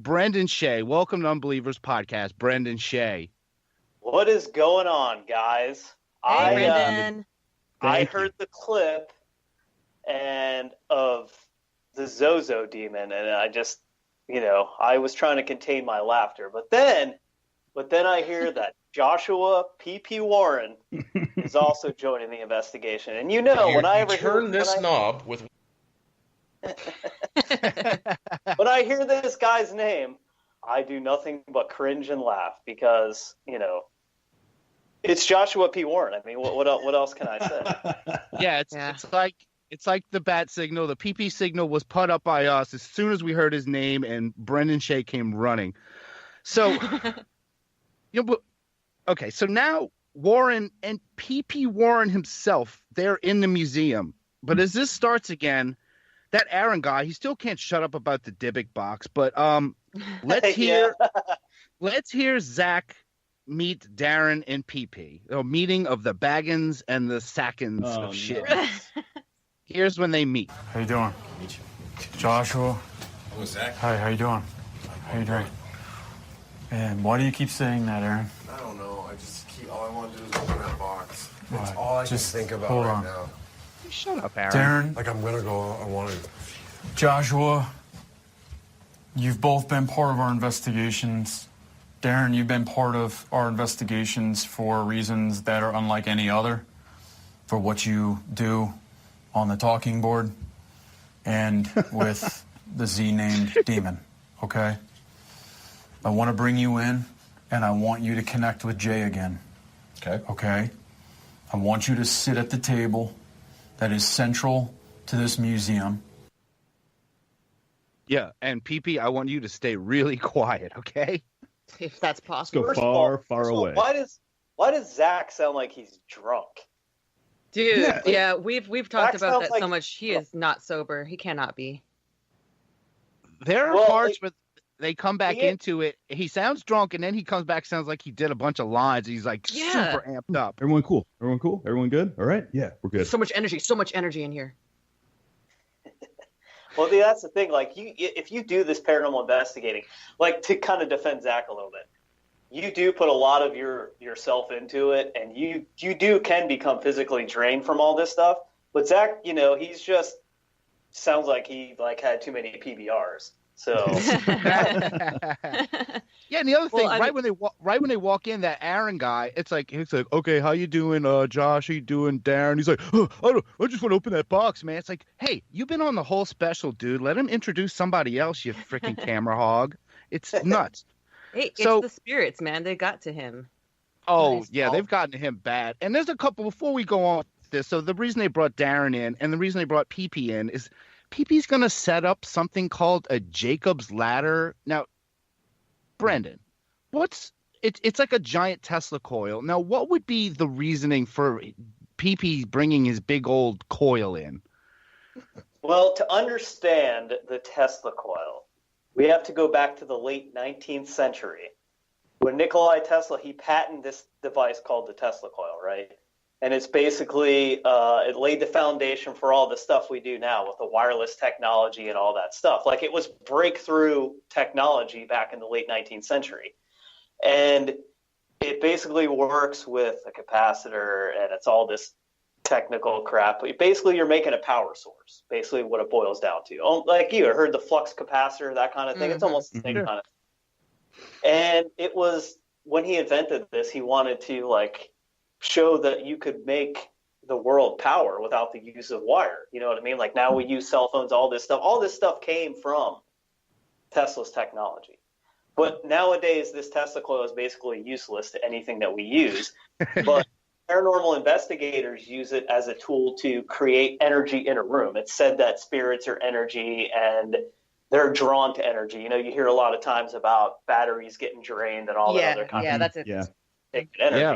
Brendan Shea. Welcome to Unbelievers podcast, Brendan Shea. What is going on, guys? Hey, Brendan. I heard the clip of the Zozo demon, and I just, I was trying to contain my laughter. But then I hear that Joshua P.P. Warren is also joining the investigation. And when I turn this knob with. When I hear this guy's name, I do nothing but cringe and laugh because, it's Joshua P. Warren. I mean, what else can I say? Yeah, it's like the bat signal. The PP signal was put up by us as soon as we heard his name, and Brendan Shea came running. So, okay, so now Warren and PP Warren himself, they're in the museum. But as this starts again, that Aaron guy, he still can't shut up about the Dybbuk box. But let's hear Zach meet Darren and PP. A meeting of the Baggins and the Sackins of shit. Here's when they meet. How you doing? Meet you. Joshua. I'm Zach. Hi, how you doing? How you doing? And why do you keep saying that, Aaron? I don't know. All I want to do is open that box. It's Right. all I can think about right now. Shut up, Aaron. Darren. Like, I'm going to go. I want to. Joshua, you've both been part of our investigations. Darren, you've been part of our investigations for reasons that are unlike any other, for what you do on the talking board and with the Z-named demon, okay? I want to bring you in, and I want you to connect with Jay again. Okay? I want you to sit at the table that is central to this museum. Yeah, and PP, I want you to stay really quiet, okay? If that's possible. Go far away. Why does Zach sound like he's drunk? Dude, yeah, we've talked Zach about that sounds so like- much. He is not sober. He cannot be. There are Well, parts where they come back he- into it. He sounds drunk, and then he comes back, sounds like he did a bunch of lines. He's like super amped up. Everyone cool? Everyone good? All right? Yeah, we're good. So much energy in here. Well, dude, that's the thing. Like, if you do this paranormal investigating, like, to kind of defend Zach a little bit, you do put a lot of yourself into it, and you can become physically drained from all this stuff. But Zach, he's just sounds like he had too many PBRs. So Yeah, and the other thing, Well, right when they walk in, that Aaron guy, it's like, okay, how you doing, Josh? How you doing, Darren? He's like, I just want to open that box, man. It's like, hey, you've been on the whole special, dude. Let him introduce somebody else, you freaking camera hog. It's nuts. Hey, it's So- the spirits, man. They got to him. Oh, Nice. yeah, they've gotten to him bad. And there's a couple, before we go on with this, so the reason they brought Darren in and the reason they brought PP in is PP's going to set up something called a Jacob's Ladder. Now, Brendan, it's like a giant Tesla coil. Now, what would be the reasoning for PP bringing his big old coil in? Well, to understand the Tesla coil, we have to go back to the late 19th century. When Nikola Tesla, he patented this device called the Tesla coil, right? And it's basically, it laid the foundation for all the stuff we do now with the wireless technology and all that stuff. Like, it was breakthrough technology back in the late 19th century. And it basically works with a capacitor, and it's all this technical crap. Basically, you're making a power source, basically what it boils down to. Like, you heard the flux capacitor, that kind of thing. It's almost the same kind of thing. And it was, when he invented this, he wanted to, show that you could make the world power without the use of wire. You know what I mean? Like, now we use cell phones, all this stuff came from Tesla's technology. But nowadays, this Tesla coil is basically useless to anything that we use. But paranormal investigators use it as a tool to create energy in a room. It's said that spirits are energy and they're drawn to energy. You hear a lot of times about batteries getting drained and all that other kind of that's it. Yeah. energy. Yeah.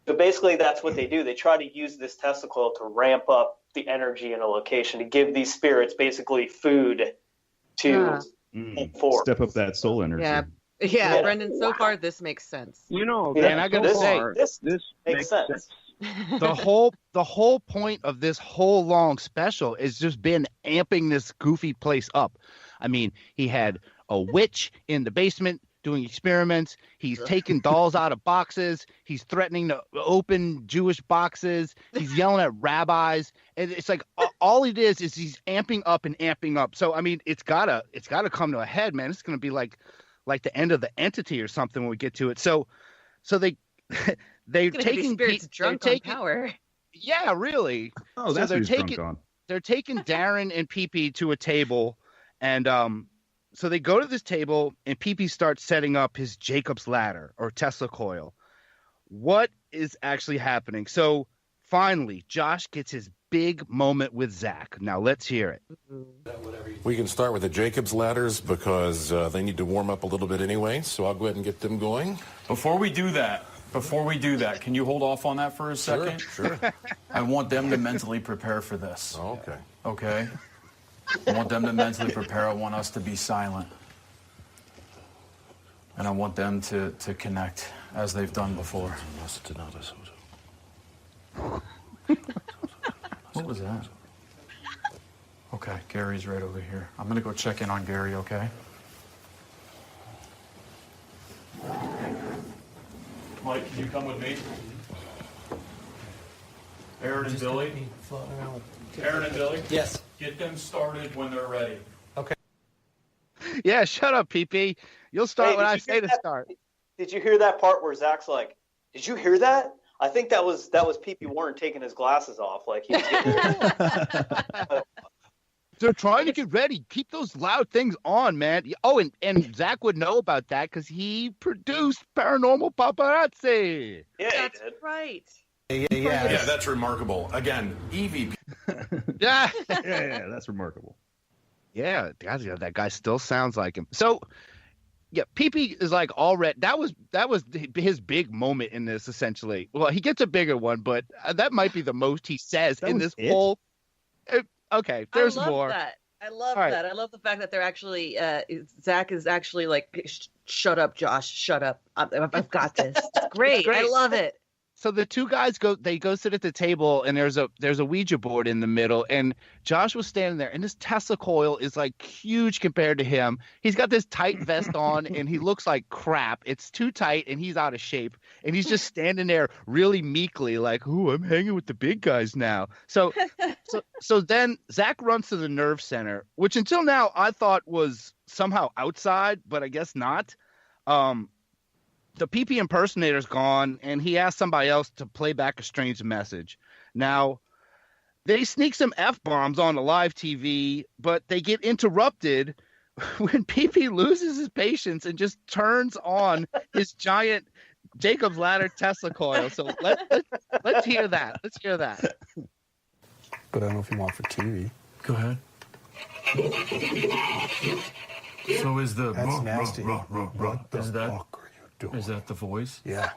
So basically, that's what they do. They try to use this Tesla coil to ramp up the energy in a location, to give these spirits basically food to forward. Step up that soul energy. Yeah, Brendan, so far this makes sense. And I gotta say, this makes sense. the whole point of this whole long special is just been amping this goofy place up. I mean, he had a witch in the basement doing experiments. He's taking dolls out of boxes. He's threatening to open Jewish boxes. He's yelling at rabbis. And it's like all it is he's amping up and amping up. So I mean, it's gotta come to a head, man. It's gonna be like the end of the Entity or something when we get to it. So they're taking spirits drunk on power. Yeah, really. Oh, that's what he's drunk on. They're taking Darren and Pee-Pee to a table, and so they go to this table, and Pee-Pee starts setting up his Jacob's ladder or Tesla coil. What is actually happening? So finally, Josh gets his big moment with Zach. Now let's hear it. We can start with the Jacob's ladders because they need to warm up a little bit anyway, so I'll go ahead and get them going. Before we do that, can you hold off on that for a second? Sure. I want them to mentally prepare for this. Okay. Okay? I want them to mentally prepare. I want us to be silent. And I want them to connect as they've done before. What was that? Okay, Gary's right over here. I'm gonna go check in on Gary, okay? Mike, can you come with me? Aaron and Billy? Aaron and Billy? Yes. Get them started when they're ready. Yeah, shut up, Pee-Pee. You'll start when I say to start. Did you hear that part where Zach's like, "Did you hear that?" I think that was Pee-Pee Warren taking his glasses off, like he was getting They're trying to get ready. Keep those loud things on, man. Oh, and Zach would know about that because he produced Paranormal Paparazzi. Yeah, That's he did. right. Yeah, that's remarkable. Again, EVP. Yeah. Yeah, that's remarkable. Yeah, that guy still sounds like him. So, yeah, Pee-Pee is like already. That was his big moment in this, essentially. Well, he gets a bigger one, but that might be the most he says in this whole. Okay, there's more. I love that. I love the fact that they're actually Zach is actually like, shut up, Josh, shut up. I've got this. It's great. I love it. So the two guys go sit at the table, and there's a Ouija board in the middle, and Josh was standing there, and this Tesla coil is like huge compared to him. He's got this tight vest on, and he looks like crap. It's too tight, and he's out of shape, and he's just standing there really meekly, like, "Ooh, I'm hanging with the big guys now." So then Zach runs to the nerve center, which until now I thought was somehow outside, but I guess not. The PP impersonator's gone, and he asked somebody else to play back a strange message. Now, they sneak some F-bombs on the live TV, but they get interrupted when PP loses his patience and just turns on his giant Jacob's Ladder Tesla coil. So let's hear that. Let's hear that. But I don't know if you want for TV. Go ahead. So is the... That's nasty. What the fuck are you doing? Is that the voice? Yeah.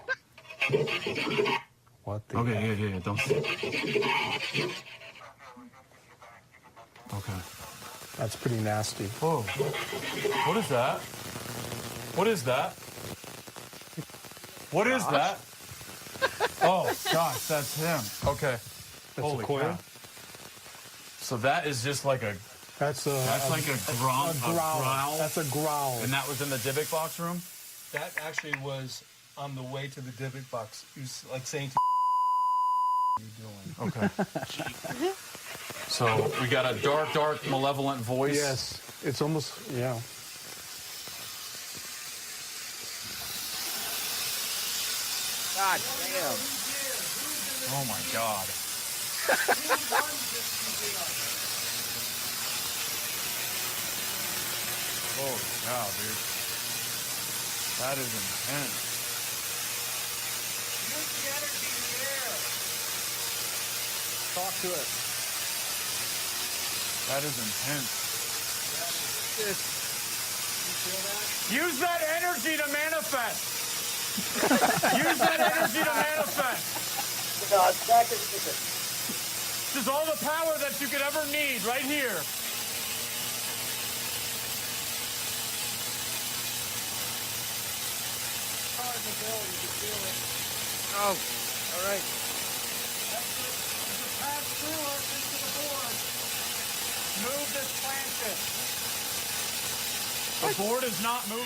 What the... Okay, yeah. Don't... Okay. That's pretty nasty. Whoa. What is that? What is that? What is that? Oh, gosh, that's him. Okay. That's Holy a coil? cow. So that is just like a... That's like a growl. That's a growl. And that was in the Dybbuk Box room? That actually was on the way to the Dybbuk Box. He was like saying to what are you doing? Okay. So we got a dark, malevolent voice. Yes. It's almost, yeah. God damn. Oh, my God. Holy cow, dude. That is intense. Use the energy in the air. Talk to it. That is intense. You feel that? Use that energy to manifest. Use that energy to manifest. God, Zach is stupid. This is all the power that you could ever need right here. Hard to build, you can feel it. Oh, all right. Pass through us into the board. Move this planket. The board is not moving.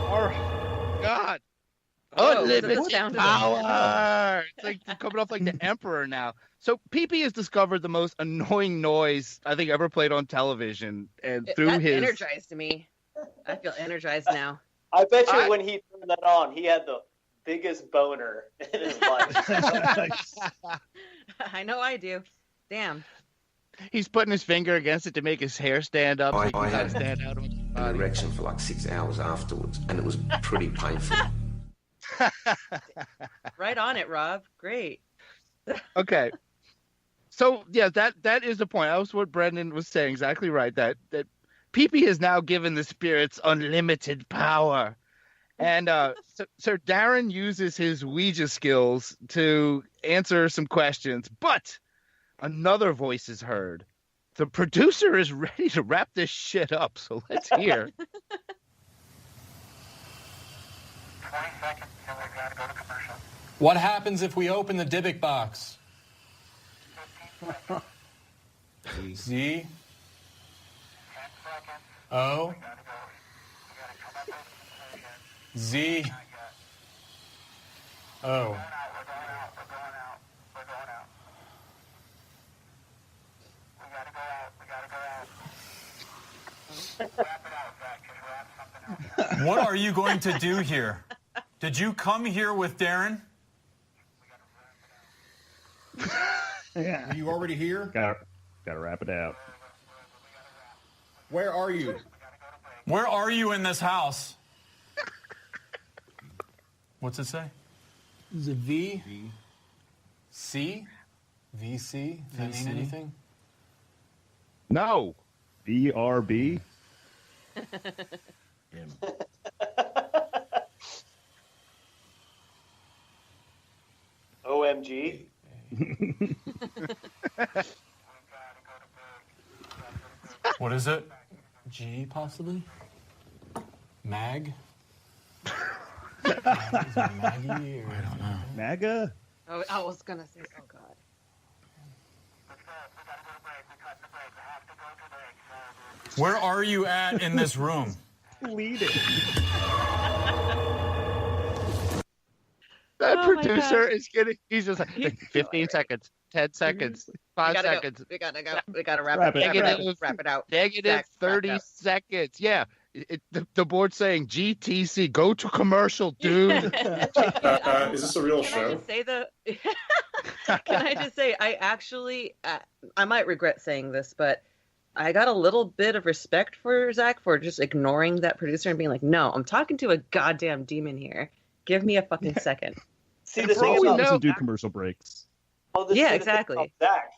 Oh, God. Oh, Unlimited it's a sound power. It's like coming off like the Emperor now. So PP has discovered the most annoying noise I think ever played on television, and through that his energized me. I feel energized now. I bet you when he turned that on, he had the biggest boner in his life. I know I do. Damn. He's putting his finger against it to make his hair stand up. So he can kind of stand out on his an body. erection for like 6 hours afterwards, and it was pretty painful. Right on it, Rob. Great. Okay. So yeah, that is the point. That was what Brendan was saying. Exactly right. That PP has now given the spirits unlimited power. And so Darren uses his Ouija skills to answer some questions, but another voice is heard. The producer is ready to wrap this shit up, so let's hear. 20 seconds till we gotta go to commercial. What happens if we open the Dybbuk box? 15 seconds. Z 10 seconds. O We gotta go. We gotta come up with a decision. Z Not yet. O. We're going out. We're going out. We're going out. We're going out. We gotta go out. We gotta go out. Wrap it out, Zach, because we're at something else. What are you going to do here? Did you come here with Darren? Yeah. Are you already here? Gotta wrap it out. Where are you? Where are you in this house? What's it say? Is it V? C? VC? Does that mean anything? No. BRB. OMG. What is it? G, possibly? Mag? Is it Maggie or... I don't know. MAGA? Oh, I was gonna say, oh God. Where are you at in this room? Lead it. That Oh my producer God. is getting, he's just like 15 seconds, 10 seconds, 5 seconds. We gotta go. We gotta wrap Wrap it it. up. Wrap it out. Negative Zach, wrap 30 it up. seconds. Yeah. The board's saying GTC, go to commercial, dude. Is this a real Can I show? just say Can I just say, I actually, I might regret saying this, but I got a little bit of respect for Zach for just ignoring that producer and being like, no, I'm talking to a goddamn demon here. Give me a fucking second. See, And the for thing all we about know- Doesn't do commercial breaks. Yeah, the thing exactly. about Zach,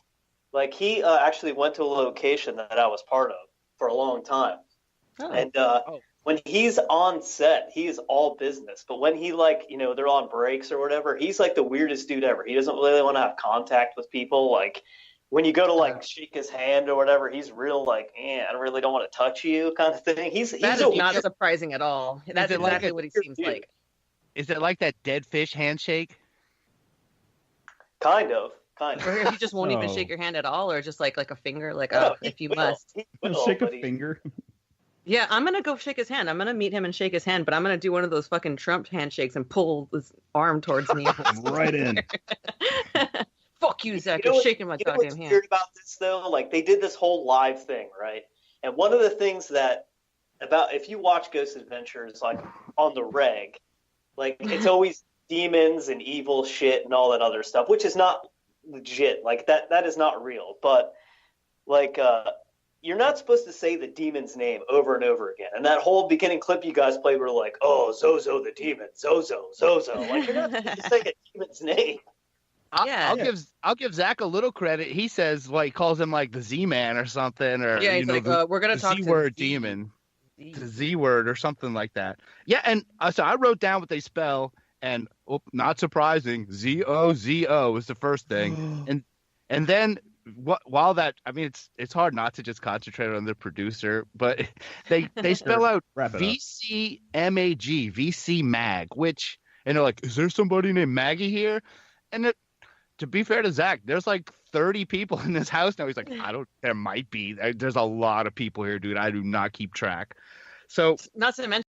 like he actually went to a location that I was part of for a long time. Oh. And when he's on set, he is all business. But when he they're on breaks or whatever, he's like the weirdest dude ever. He doesn't really want to have contact with people. Like when you go to shake his hand or whatever, he's real I really don't want to touch you kind of thing. He's That is not surprising at all. That's it like exactly a what he seems dude? like. Is it like that dead fish handshake? kind of. Or he just won't even Oh. shake your hand at all, or just like a finger, like, No, oh, he if you will. must. He will, Shake a but he- finger. Yeah, I'm gonna go shake his hand. I'm gonna meet him and shake his hand, but I'm gonna do one of those fucking Trump handshakes and pull his arm towards me. Right in. Fuck you, Zach. You know You're what- shaking my you know goddamn what's hand. weird about this though? Like they did this whole live thing, right? And one of the things about if you watch Ghost Adventures like on the reg, like it's always demons and evil shit and all that other stuff, which is not legit. Like that is not real. But you're not supposed to say the demon's name over and over again. And that whole beginning clip you guys played were like, oh, Zozo the demon, Zozo. Like you're not supposed to say a demon's name. I'll give Zach a little credit. He says calls him like the Z-Man or something, or Yeah, he's like, we're gonna the talk to Z-word Z- demon, the Z-word or something like that. Yeah, and so I wrote down what they spell, and not surprising, Z-O-Z-O is the first thing, and then while that, I mean, it's hard not to just concentrate on the producer, but they spell out VC-M-A-G, VC Mag, which, and they're like, is there somebody named Maggie here? And to be fair to Zach, there's like 30 people in this house now. He's like, there might be. There's a lot of people here, dude. I do not keep track. So not to mention